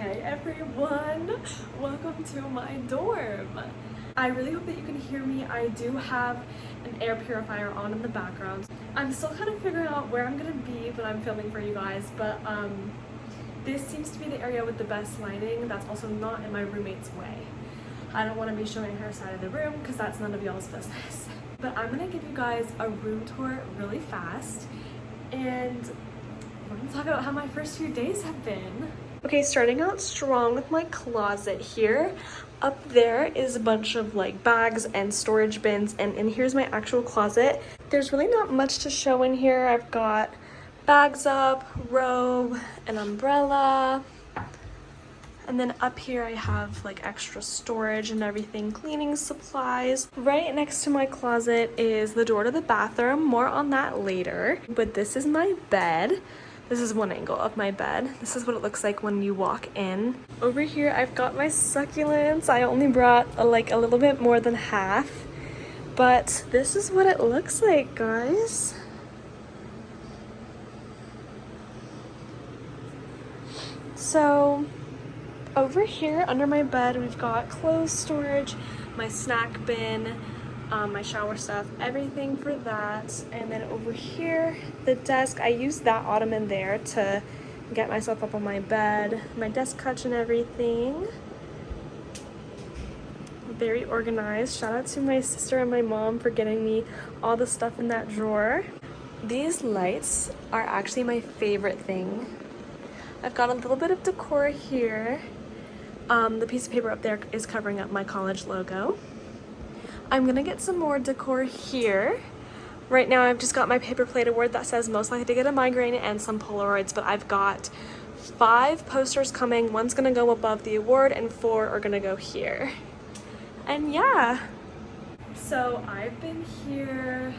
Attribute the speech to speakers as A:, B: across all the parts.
A: Hey everyone, welcome to my dorm. I really hope that you can hear me. I do have an air purifier on in the background. I'm still kind of figuring out where I'm gonna be when I'm filming for you guys, but this seems to be the area with the best lighting that's also not in my roommate's way. I don't want to be showing her side of the room because that's none of y'all's business. But I'm gonna give you guys a room tour really fast, and we're gonna talk about how my first few days have been. Okay, starting out strong with my closet here. Up there is a bunch of like bags and storage bins, and here's my actual closet. There's really not much to show in here. I've got bags up, robe, an umbrella, and then up here I have like extra storage and everything, cleaning supplies. Right next to my closet is the door to the bathroom. More on that later. But this is my bed. This is one angle of my bed. This is what it looks like when you walk in. Over here I've got my succulents. I only brought like a little bit more than half, but this is what it looks like, guys. So over here under my bed we've got clothes storage, my snack bin, my shower stuff, everything for that. And then over here, the desk, I used that ottoman there to get myself up on my bed, my desk couch and everything. Very organized. Shout out to my sister and my mom for getting me all the stuff in that drawer. These lights are actually my favorite thing. I've got a little bit of decor here. The piece of paper up there is covering up my college logo. I'm gonna get some more decor here. Right now I've just got my paper plate award that says most likely to get a migraine and some Polaroids, but I've got 5 posters coming. One's gonna go above the award and 4 are gonna go here. And yeah. So I've been here,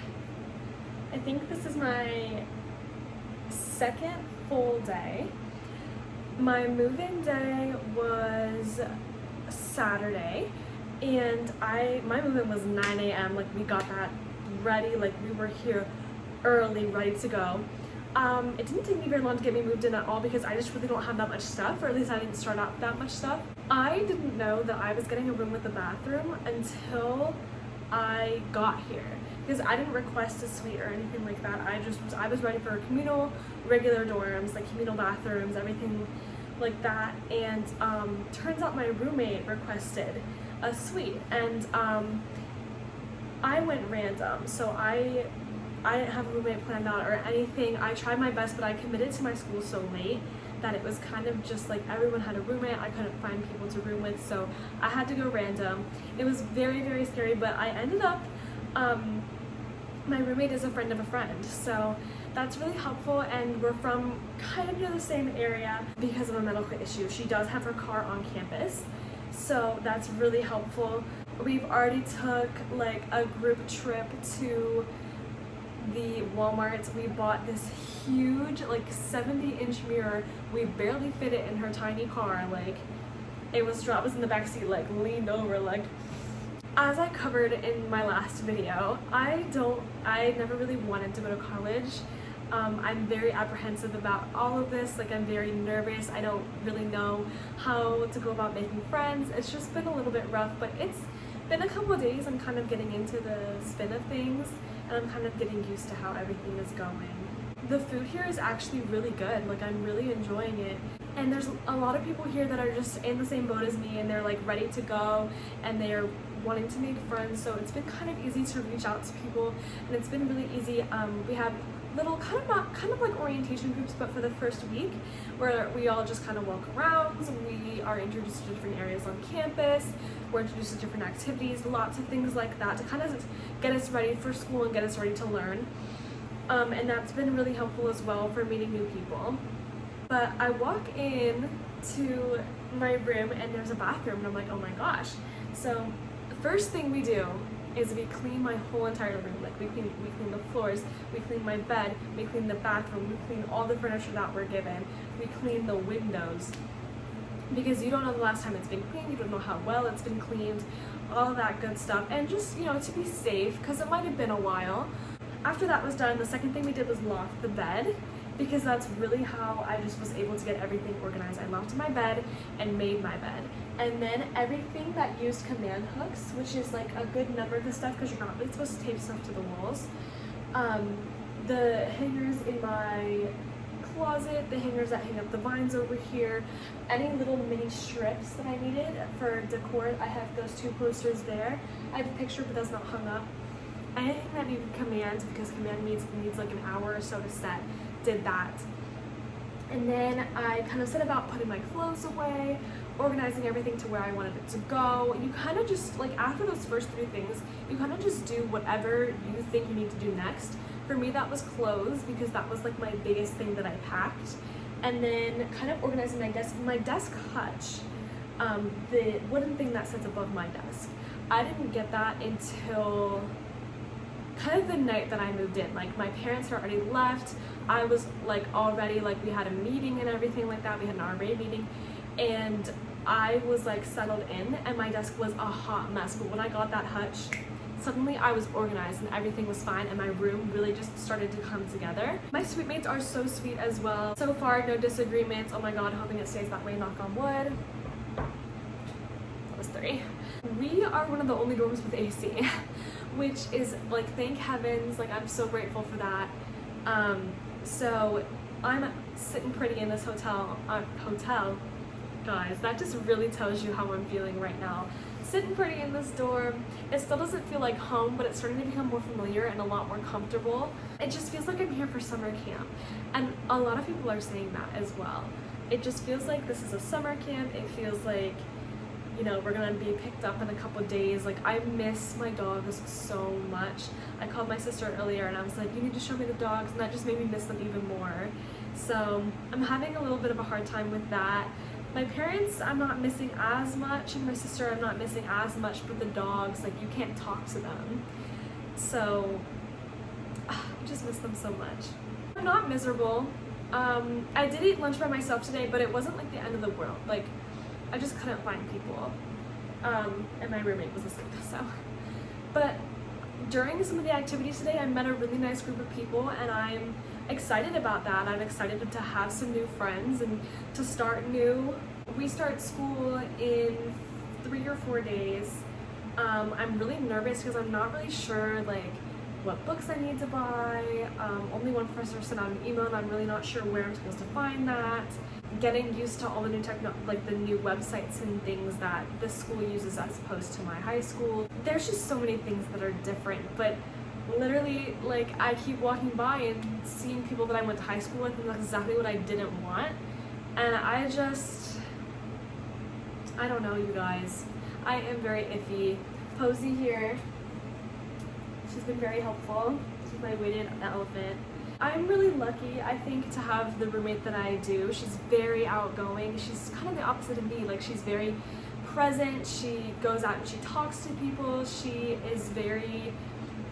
A: I think this is my second full day. My move-in day was Saturday, and my move-in was 9 a.m. Like, we got that ready, like we were here early, ready to go. It didn't take me very long to get me moved in at all because I just really don't have that much stuff, or at least I didn't start out that much stuff. I didn't know that I was getting a room with a bathroom until I got here, because I didn't request a suite or anything like that. I was ready for communal, regular dorms, like communal bathrooms, everything like that. And turns out my roommate requested a suite, and I went random, so I didn't have a roommate planned out or anything. I tried my best, but I committed to my school so late that it was kind of just like everyone had a roommate. I couldn't find people to room with, so I had to go random. It was very, very scary, but I ended up, my roommate is a friend of a friend, so that's really helpful, and we're from kind of near the same area because of a medical issue. She does have her car on campus, so that's really helpful. We've already took like a group trip to the Walmart. We bought this huge like 70-inch mirror. We barely fit it in her tiny car. Like, it was in the back seat, like leaned over. Like, as I covered in my last video, I never really wanted to go to college. I'm very apprehensive about all of this. Like, I'm very nervous. I don't really know how to go about making friends. It's just been a little bit rough, but it's been a couple of days. I'm kind of getting into the spin of things, and I'm kind of getting used to how everything is going. The food here is actually really good. Like, I'm really enjoying it. And there's a lot of people here that are just in the same boat as me, and they're like ready to go, and they're wanting to make friends. So it's been kind of easy to reach out to people, and it's been really easy. We have little kind of like orientation groups, but for the first week, where we all just kind of walk around. We are introduced to different areas on campus. We're introduced to different activities, lots of things like that to kind of get us ready for school and get us ready to learn. And that's been really helpful as well for meeting new people. But I walk in to my room and there's a bathroom, and I'm like, oh my gosh. So the first thing we do is we clean my whole entire room. Like, we clean the floors, we clean my bed, we clean the bathroom, we clean all the furniture that we're given, we clean the windows, because you don't know the last time it's been cleaned, you don't know how well it's been cleaned, all of that good stuff. And just, you know, to be safe, because it might have been a while. After that was done, the second thing we did was loft the bed, because that's really how I just was able to get everything organized. I left my bed and made my bed. And then everything that used command hooks, which is like a good number of the stuff because you're not really supposed to tape stuff to the walls. The hangers in my closet, the hangers that hang up the vines over here, any little mini strips that I needed for decor, I have those 2 posters there. I have a picture but that's not hung up. Anything that needed command, because command needs like an hour or so to set, did that. And then I kind of set about putting my clothes away, organizing everything to where I wanted it to go. You kind of just, like, after those first 3 things, you kind of just do whatever you think you need to do next. For me, that was clothes, because that was like my biggest thing that I packed. And then kind of organizing my desk hutch, the wooden thing that sits above my desk. I didn't get that until kind of the night that I moved in. Like, my parents had already left. I was like already, like, we had a meeting and everything like that. We had an RA meeting and I was like settled in and my desk was a hot mess. But when I got that hutch, suddenly I was organized and everything was fine and my room really just started to come together. My suite mates are so sweet as well. So far, no disagreements. Oh my god, hoping it stays that way, knock on wood. That was 3. We are one of the only dorms with AC, which is like, thank heavens, like I'm so grateful for that. So I'm sitting pretty in this hotel, guys, that just really tells you how I'm feeling right now. Sitting pretty in this dorm. It still doesn't feel like home, but it's starting to become more familiar and a lot more comfortable. It just feels like I'm here for summer camp, and a lot of people are saying that as well. It just feels like this is a summer camp. It feels like, you know, we're gonna be picked up in a couple days. Like, I miss my dogs so much. I called my sister earlier and I was like, you need to show me the dogs, and that just made me miss them even more. So I'm having a little bit of a hard time with that. My parents, I'm not missing as much, and my sister, I'm not missing as much, but the dogs, like, you can't talk to them. So I just miss them so much. I'm not miserable. I did eat lunch by myself today, but it wasn't like the end of the world. Like, I just couldn't find people. And my roommate was asleep, so. But during some of the activities today, I met a really nice group of people, and I'm excited about that. I'm excited to have some new friends and to start new. We start school in 3 or 4 days. I'm really nervous because I'm not really sure like what books I need to buy. Only one professor sent out an email and I'm really not sure where I'm supposed to find that. Getting used to all the new like the new websites and things that this school uses as opposed to my high school. There's just so many things that are different, but literally, like, I keep walking by and seeing people that I went to high school with, and that's exactly what I didn't want. And I don't know, you guys. I am very iffy. Posey here, she's been very helpful. She's my weighted elephant. I'm really lucky, I think, to have the roommate that I do. She's very outgoing. She's kind of the opposite of me. Like, she's very present. She goes out and she talks to people. She is very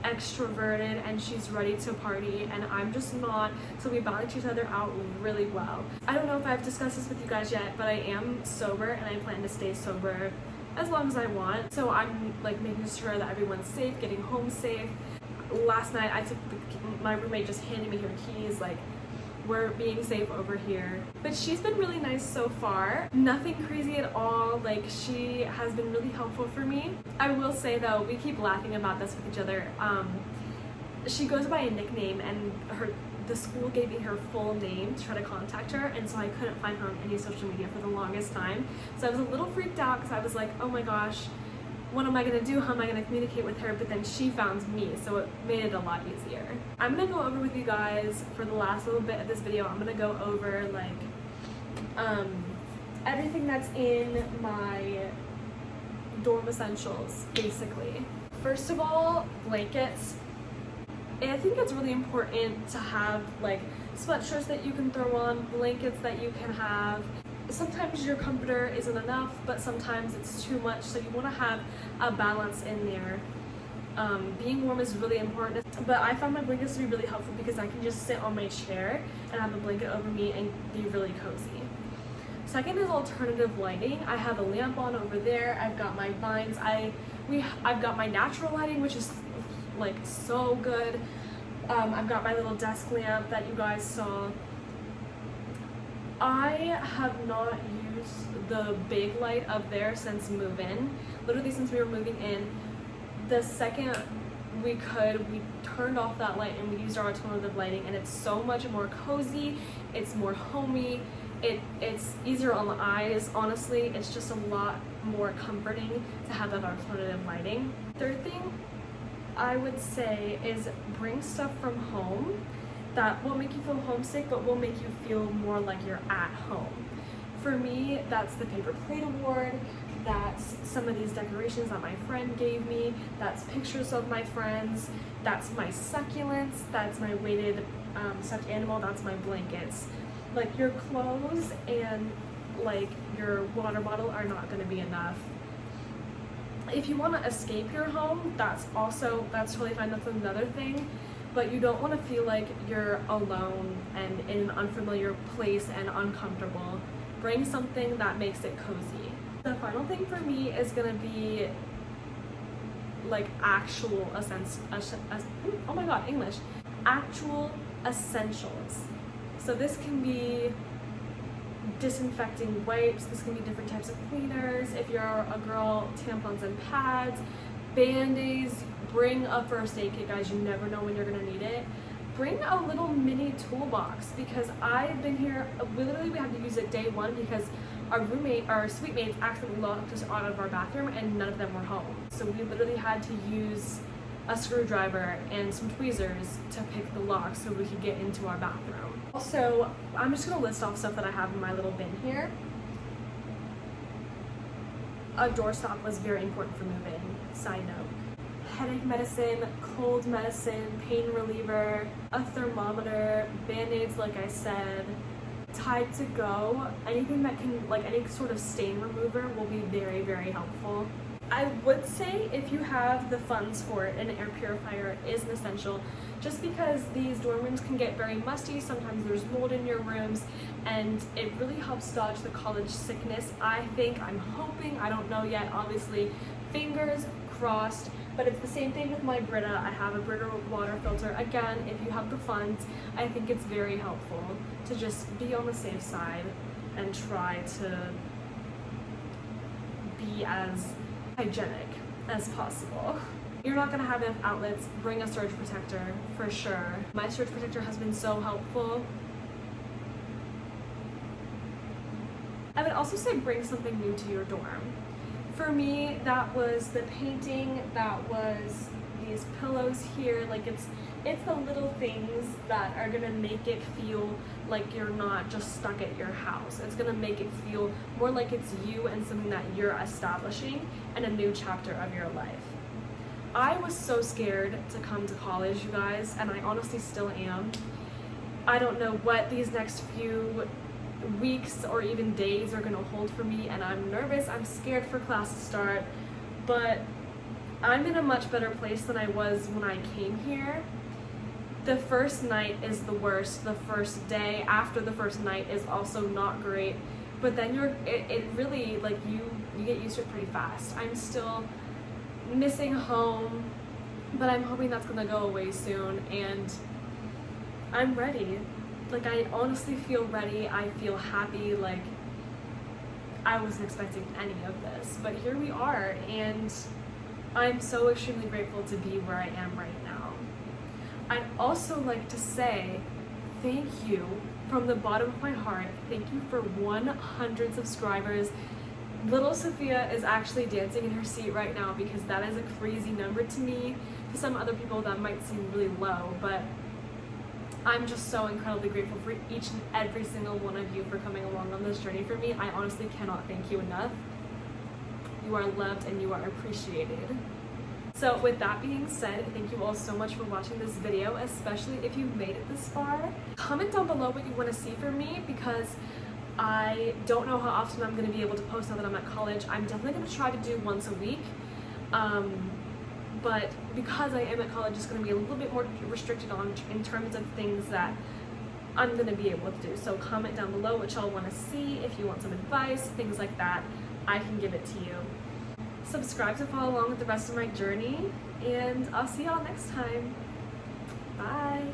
A: extroverted and she's ready to party, and I'm just not, so we balance each other out really well. I don't know if I've discussed this with you guys yet, but I am sober and I plan to stay sober as long as I want. So I'm like making sure that everyone's safe, getting home safe. Last night I took my roommate just handed me her keys, like, we're being safe over here. But she's been really nice so far. Nothing crazy at all. Like, she has been really helpful for me. I will say though, we keep laughing about this with each other. She goes by a nickname, and the school gave me her full name to try to contact her, and so I couldn't find her on any social media for the longest time. So I was a little freaked out because I was like, oh my gosh, what am I gonna do? How am I gonna communicate with her? But then she found me, so it made it a lot easier. I'm gonna go over with you guys for the last little bit of this video. I'm gonna go over like everything that's in my dorm essentials, basically. First of all, blankets. I think it's really important to have like sweatshirts that you can throw on, blankets that you can have. Sometimes your comforter isn't enough, but sometimes it's too much, so you want to have a balance in there. Being warm is really important, but I found my blankets to be really helpful because I can just sit on my chair and have a blanket over me and be really cozy. Second is alternative lighting. I have a lamp on over there. I've got my vines. I've got my natural lighting, which is like so good. I've got my little desk lamp that you guys saw. I have not used the big light up there since move-in. Literally since we were moving in. The second we could, we turned off that light and we used our alternative lighting, and it's so much more cozy, it's more homey, it's easier on the eyes. Honestly, it's just a lot more comforting to have that alternative lighting. Third thing I would say is bring stuff from home that won't make you feel homesick but will make you feel more like you're at home. For me, that's the paper plate award, that's some of these decorations that my friend gave me, that's pictures of my friends, that's my succulents, that's my weighted stuffed animal, that's my blankets. Like, your clothes and like your water bottle are not going to be enough. If you want to escape your home, that's totally fine, that's another thing, but you don't want to feel like you're alone and in an unfamiliar place and uncomfortable. Bring something that makes it cozy. The final thing for me is gonna be like actual actual essentials. So this can be disinfecting wipes, this can be different types of cleaners. If you're a girl, tampons and pads, band-aids. Bring a first aid kit, guys. You never know when you're gonna need it. Bring a little mini toolbox, because I've been here, literally we had to use it day one because our suite mates accidentally locked us out of our bathroom and none of them were home. So we literally had to use a screwdriver and some tweezers to pick the lock so we could get into our bathroom. Also, I'm just gonna list off stuff that I have in my little bin here. A doorstop was very important for move-in, side note. Headache medicine, cold medicine, pain reliever, a thermometer, band-aids like I said, Tide to go, anything that can, like any sort of stain remover will be very, very helpful. I would say if you have the funds for it, an air purifier is an essential, just because these dorm rooms can get very musty, sometimes there's mold in your rooms, and it really helps dodge the college sickness. I'm hoping, I don't know yet, obviously, fingers crossed, but it's the same thing with my Brita. I have a Brita water filter. Again, if you have the funds, I think it's very helpful to just be on the safe side and try to be as hygienic as possible. You're not gonna have enough outlets, bring a surge protector for sure. My surge protector has been so helpful. I would also say bring something new to your dorm. For me, that was the painting, that was these pillows here. Like it's the little things that are gonna make it feel like you're not just stuck at your house. It's gonna make it feel more like it's you and something that you're establishing and a new chapter of your life. I was so scared to come to college, you guys, and I honestly still am. I don't know what these next few weeks or even days are gonna hold for me, and I'm nervous, I'm scared for class to start, but I'm in a much better place than I was when I came here. The first night is the worst. The first day after the first night is also not great, but then it really, like, you get used to it pretty fast. I'm still missing home, but I'm hoping that's gonna go away soon, and I'm ready. Like, I honestly feel ready. I feel happy. Like, I wasn't expecting any of this, but here we are, and I'm so extremely grateful to be where I am right now. I'd also like to say thank you from the bottom of my heart. Thank you for 100 subscribers. Little Sophia is actually dancing in her seat right now because that is a crazy number to me. To some other people that might seem really low, but I'm just so incredibly grateful for each and every single one of you for coming along on this journey for me. I honestly cannot thank you enough. You are loved and you are appreciated. So with that being said, thank you all so much for watching this video, especially if you made it this far. Comment down below what you want to see from me, because I don't know how often I'm going to be able to post now that I'm at college. I'm definitely going to try to do once a week. But because I am at college, it's going to be a little bit more restricted on in terms of things that I'm going to be able to do. So comment down below what y'all want to see. If you want some advice, things like that, I can give it to you. Subscribe to follow along with the rest of my journey, and I'll see y'all next time. Bye.